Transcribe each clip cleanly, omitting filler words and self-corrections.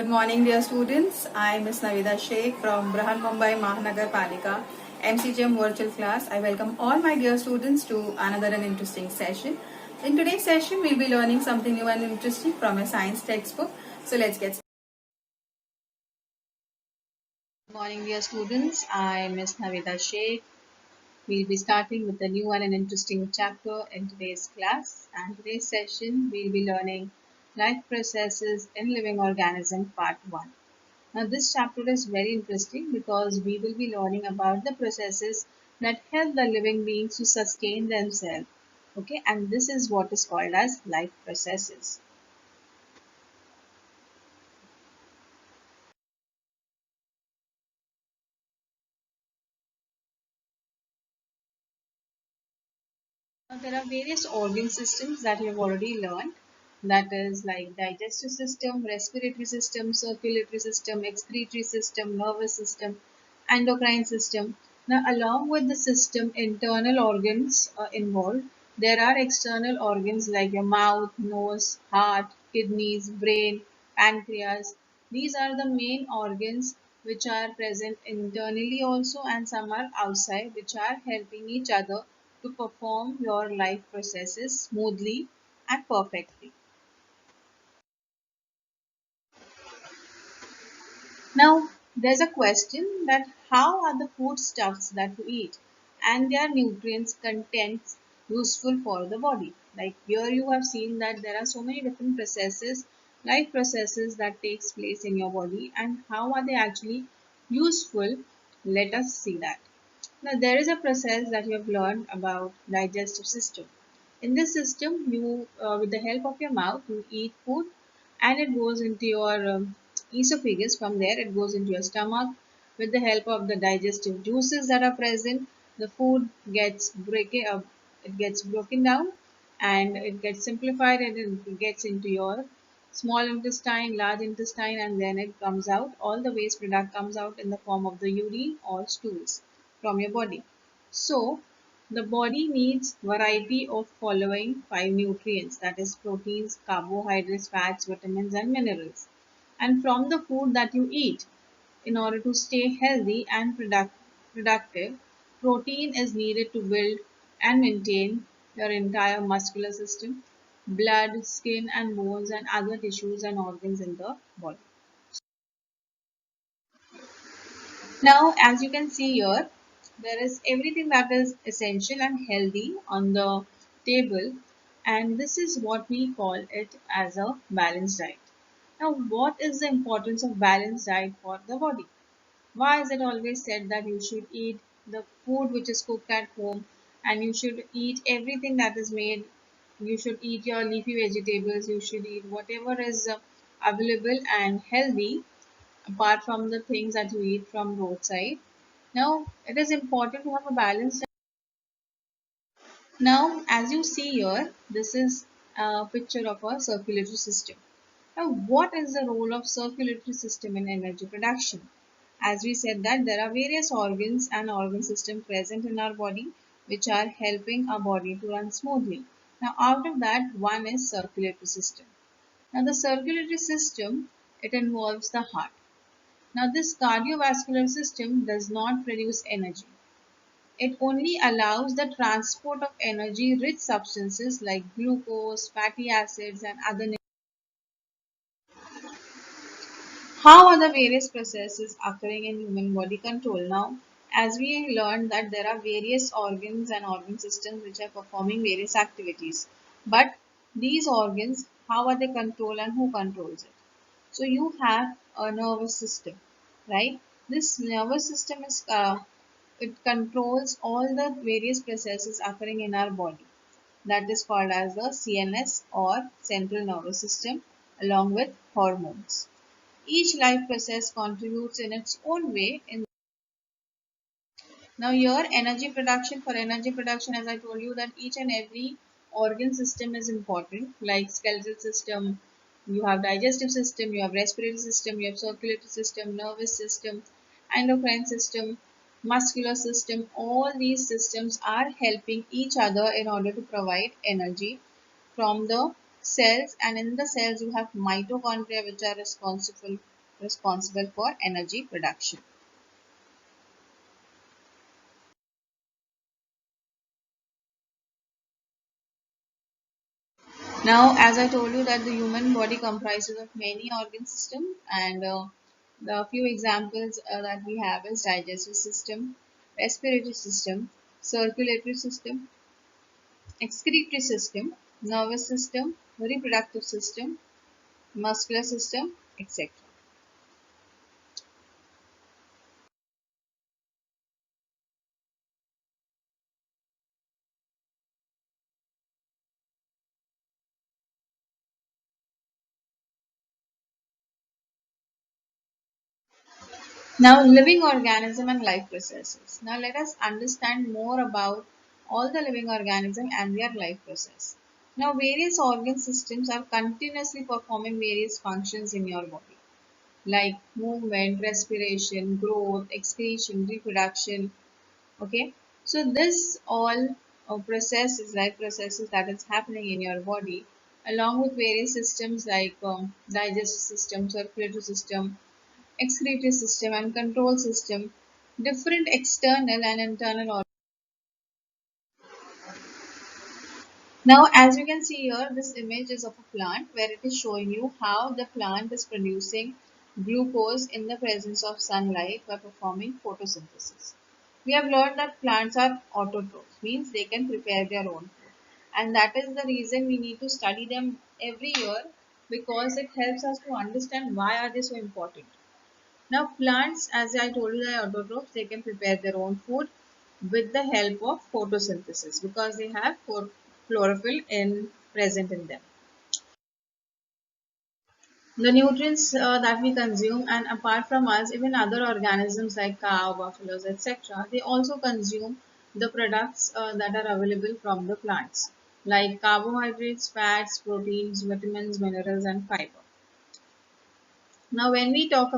Good morning, dear students. I am Ms. Navida Sheikh from Brahan Mumbai Mahanagar Palika MCGM virtual class. I welcome all my dear students to another and interesting session. In today's session, we'll be learning something new and interesting from a science textbook. So let's get started. Good morning, dear students. I am Ms. Navida Sheikh. We'll be starting with a new and an interesting chapter in today's class. And today's session, we'll be learning life processes in living organism part 1. Now this chapter is very interesting because we will be learning about the processes that help the living beings to sustain themselves. Okay, and this is what is called as life processes. Now there are various organ systems that you have already learned. That is like digestive system, respiratory system, circulatory system, excretory system, nervous system, endocrine system. Now along with the system internal organs involved, there are external organs like your mouth, nose, heart, kidneys, brain, pancreas. These are the main organs which are present internally also, and some are outside, which are helping each other to perform your life processes smoothly and perfectly. Now, there's a question that how are the foodstuffs that we eat and their nutrients contents useful for the body? Like here you have seen that there are so many different processes, life processes that takes place in your body, and how are they actually useful? Let us see that. Now there is a process that you have learned about digestive system. In this system, you with the help of your mouth, you eat food and it goes into your esophagus. From there, it goes into your stomach. With the help of the digestive juices that are present, the food gets it gets broken down and it gets simplified and it gets into your small intestine, large intestine, and then it comes out. All the waste product comes out in the form of the urine or stools from your body. So, the body needs variety of following 5 nutrients, that is proteins, carbohydrates, fats, vitamins and minerals. And from the food that you eat, in order to stay healthy and productive, protein is needed to build and maintain your entire muscular system, blood, skin and bones and other tissues and organs in the body. Now, as you can see here, there is everything that is essential and healthy on the table, and this is what we call it as a balanced diet. Now, what is the importance of balanced diet for the body? Why is it always said that you should eat the food which is cooked at home and you should eat everything that is made? You should eat your leafy vegetables, you should eat whatever is available and healthy apart from the things that you eat from roadside. Now, it is important to have a balance. Now, as you see here, this is a picture of a circulatory system. Now, what is the role of circulatory system in energy production? As we said that there are various organs and organ systems present in our body which are helping our body to run smoothly. Now, out of that, one is circulatory system. Now, the circulatory system, it involves the heart. Now, this cardiovascular system does not produce energy. It only allows the transport of energy-rich substances like glucose, fatty acids, and other. How are the various processes occurring in human body control? Now, as we learned that there are various organs and organ systems which are performing various activities. But these organs, how are they controlled and who controls it? So you have a nervous system, right? This nervous system is it controls all the various processes occurring in our body. That is called as the CNS or central nervous system along with hormones. Each life process contributes in its own way. Now here energy production, as I told you that each and every organ system is important, like skeletal system, you have digestive system, you have respiratory system, you have circulatory system, nervous system, endocrine system, muscular system. All these systems are helping each other in order to provide energy from the cells, and in the cells you have mitochondria which are responsible responsible for energy production. Now, as I told you that the human body comprises of many organ systems, and the few examples that we have is digestive system, respiratory system, circulatory system, excretory system, nervous system, reproductive system, muscular system, etc. Now, living organism and life processes. Now, let us understand more about all the living organism and their life process. Now, various organ systems are continuously performing various functions in your body, like movement, respiration, growth, excretion, reproduction. Okay, so this all processes, life processes that is happening in your body, along with various systems like digestive system, circulatory system, excretory system and control system, different external and internal organs. Now, as you can see here, this image is of a plant where it is showing you how the plant is producing glucose in the presence of sunlight by performing photosynthesis. We have learned that plants are autotrophs, means they can prepare their own food. And that is the reason we need to study them every year, because it helps us to understand why are they so important. Now plants, as I told you, they are autotrophs. They can prepare their own food with the help of photosynthesis because they have chlorophyll present in them. The nutrients that we consume, and apart from us, even other organisms like cow, buffaloes, etc., they also consume the products that are available from the plants, like carbohydrates, fats, proteins, vitamins, minerals, and fiber. Now, when we talk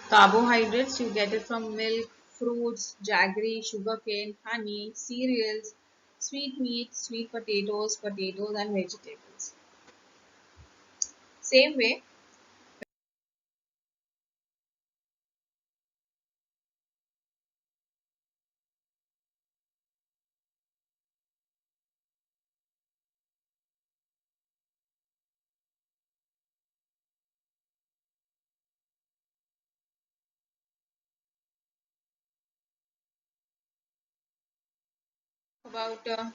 carbohydrates, you get it from milk, fruits, jaggery, sugarcane, honey, cereals, sweet meat, sweet potatoes and vegetables. Same way, about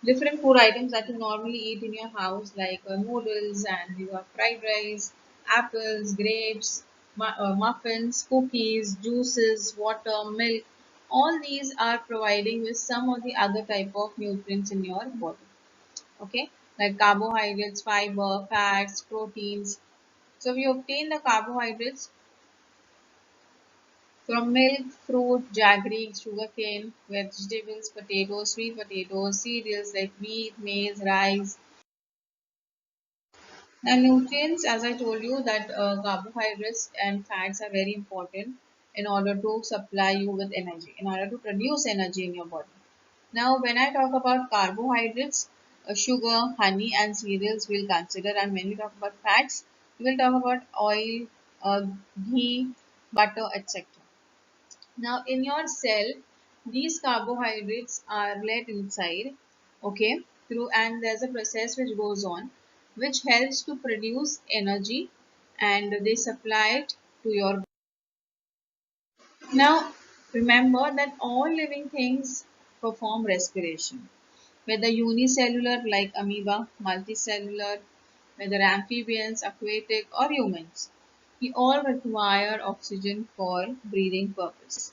different food items that you normally eat in your house, like noodles, and you have fried rice, apples, grapes, muffins, cookies, juices, water, milk. All these are providing with some of the other type of nutrients in your body. Okay, like carbohydrates, fiber, fats, proteins. So we obtain the carbohydrates from milk, fruit, jaggery, sugarcane, vegetables, potatoes, sweet potatoes, cereals like wheat, maize, rice. And nutrients, as I told you, that carbohydrates and fats are very important in order to supply you with energy, in order to produce energy in your body. Now, when I talk about carbohydrates, sugar, honey, and cereals we'll consider, and when we talk about fats, we will talk about oil, uh, ghee, butter, etc. Now, in your cell, these carbohydrates are let inside, okay, through, and there's a process which goes on, which helps to produce energy, and they supply it to your. Now, remember that all living things perform respiration, whether unicellular like amoeba, multicellular, whether amphibians, aquatic, or humans. We all require oxygen for breathing purpose.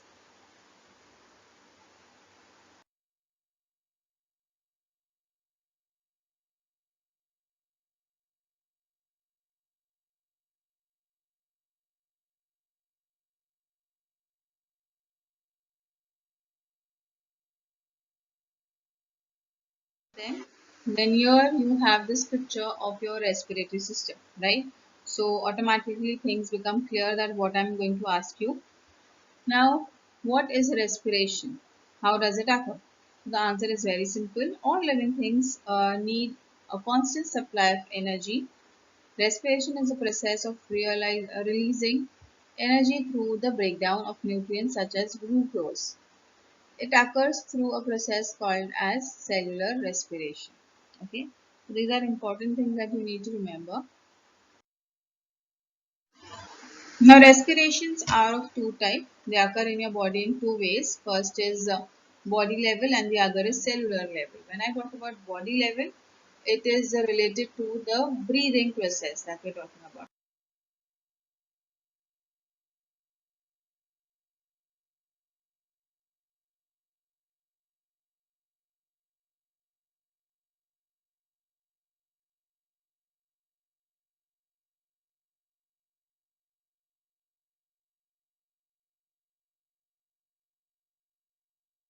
Then Then here you have this picture of your respiratory system, right? So automatically things become clear that what I'm going to ask you. Now, what is respiration? How does it occur? The answer is very simple. All living things need a constant supply of energy. Respiration is a process of releasing energy through the breakdown of nutrients such as glucose. It occurs through a process called as cellular respiration. Okay, so these are important things that you need to remember. Now, respirations are of two types. They occur in your body in two ways. First is body level and the other is cellular level. When I talk about body level, it is related to the breathing process that we're talking about.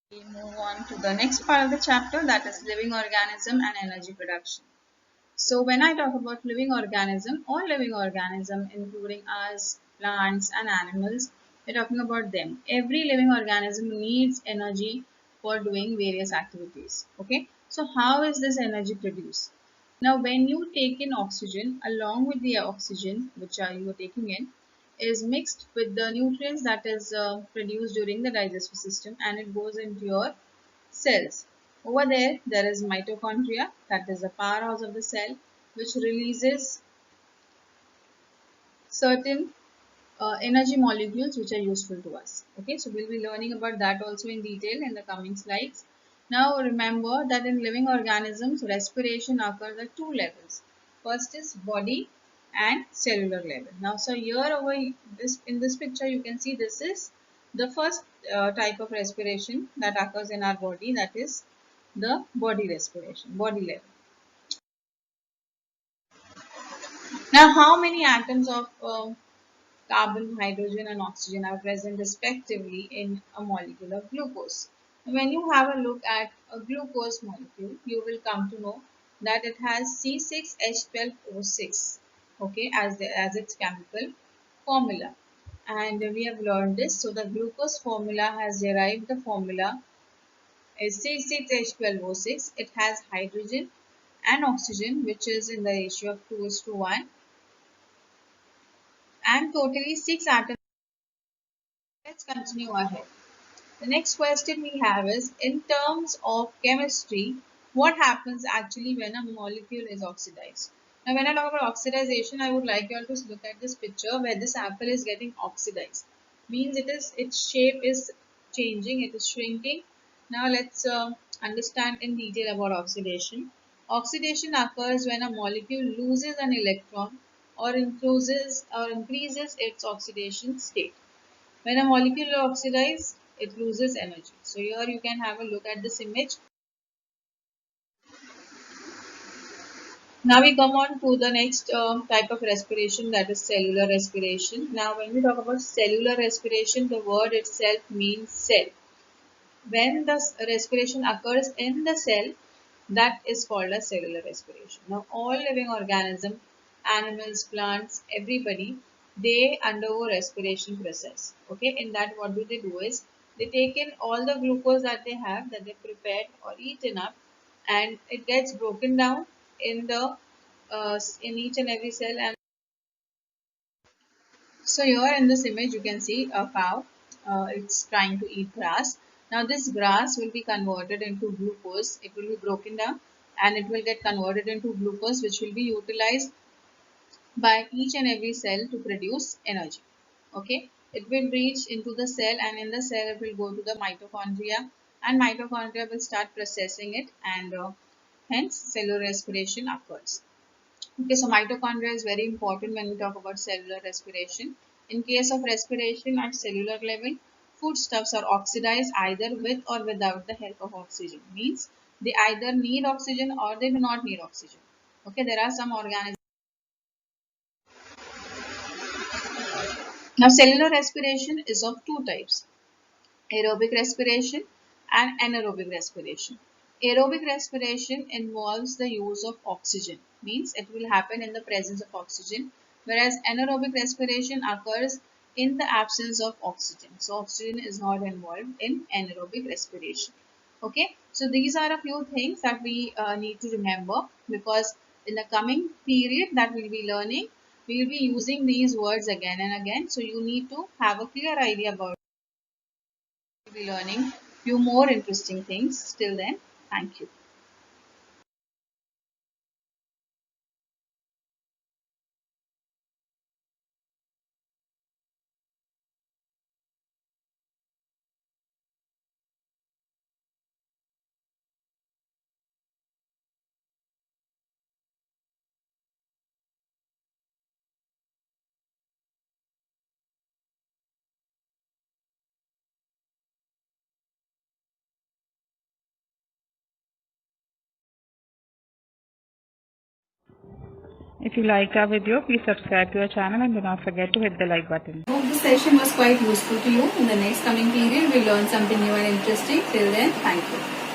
We move on to the next part of the chapter, that is living organism and energy production. So when I talk about living organism, all living organism, including us, plants and animals, we're talking about them. Every living organism needs energy for doing various activities. Okay. So how is this energy produced? Now when you take in oxygen, along with the oxygen which you are taking in, is mixed with the nutrients that is produced during the digestive system, and it goes into your cells. Over there, there is mitochondria, that is the powerhouse of the cell, which releases certain energy molecules which are useful to us. Okay, so we'll be learning about that also in detail in the coming slides. Now remember that in living organisms, respiration occurs at two levels. First is body and cellular level. Now, so here over this in this picture, you can see this is the first type of respiration that occurs in our body, that is the body respiration, body level. Now, how many atoms of carbon, hydrogen and oxygen are present respectively in a molecule of glucose? When you have a look at a glucose molecule, you will come to know that it has C6H12O6, okay, as its chemical formula. And we have learned this. So the glucose formula has derived the formula is C6H12O6. It has hydrogen and oxygen, which is in the ratio of 2:1, and totally 6 atoms. Let's continue ahead. The next question we have is, in terms of chemistry, what happens actually when a molecule is oxidized? Now, when I talk about oxidization, I would like you all to look at this picture where this apple is getting oxidized. Means its shape is changing, it is shrinking. Now, let's understand in detail about oxidation. Oxidation occurs when a molecule loses an electron or increases its oxidation state. When a molecule oxidizes, it loses energy. So here you can have a look at this image. Now we come on to the next type of respiration, that is cellular respiration. Now when we talk about cellular respiration, the word itself means cell. When the respiration occurs in the cell, that is called a cellular respiration. Now all living organisms, animals, plants, everybody, they undergo respiration process. Okay, in that what do? Is they take in all the glucose that they have, that they prepared or eaten up, and it gets broken down in the in each and every cell. And so here in this image you can see a cow. It's trying to eat grass. Now this grass will be converted into glucose. It will be broken down and it will get converted into glucose, which will be utilized by each and every cell to produce energy. Okay, it will reach into the cell, and in the cell it will go to the mitochondria, and mitochondria will start processing it, and hence cellular respiration occurs. Okay, so mitochondria is very important when we talk about cellular respiration. In case of respiration at cellular level, foodstuffs are oxidized either with or without the help of oxygen. Means they either need oxygen or they do not need oxygen. Okay, there are some organisms. Now, cellular respiration is of two types: aerobic respiration and anaerobic respiration. Aerobic respiration involves the use of oxygen, means it will happen in the presence of oxygen, whereas anaerobic respiration occurs in the absence of oxygen. So oxygen is not involved in anaerobic respiration. Okay, so these are a few things that we need to remember, because in the coming period that we'll be learning, we will be using these words again and again. So you need to have a clear idea about it. We'll be learning few more interesting things. Till then, thank you. If you like our video, please subscribe to our channel and do not forget to hit the like button. Hope this session was quite useful to you. In the next coming period, we'll learn something new and interesting. Till then, thank you.